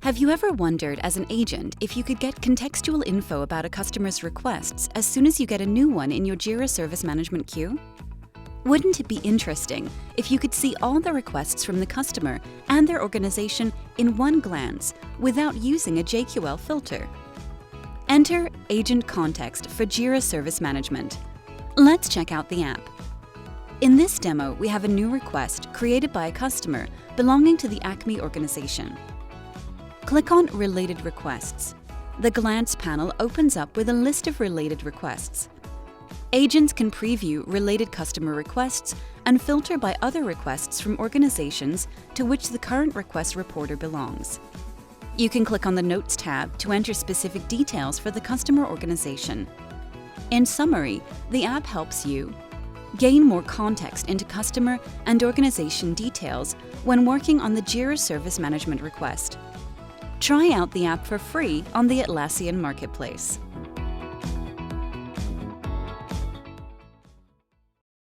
Have you ever wondered as an agent if you could get contextual info about a customer's requests as soon as you get a new one in your Jira Service Management queue? Wouldn't it be interesting if you could see all the requests from the customer and their organization in one glance without using a JQL filter? Enter Agent Context for Jira Service Management. Let's check out the app. In this demo, we have a new request created by a customer belonging to the Acme organization. Click on Related Requests. The Glance panel opens up with a list of related requests. Agents can preview related customer requests and filter by other requests from organizations to which the current request reporter belongs. You can click on the Notes tab to enter specific details for the customer organization. In summary, the app helps you gain more context into customer and organization details when working on the Jira Service Management request. Try out the app for free on the Atlassian Marketplace.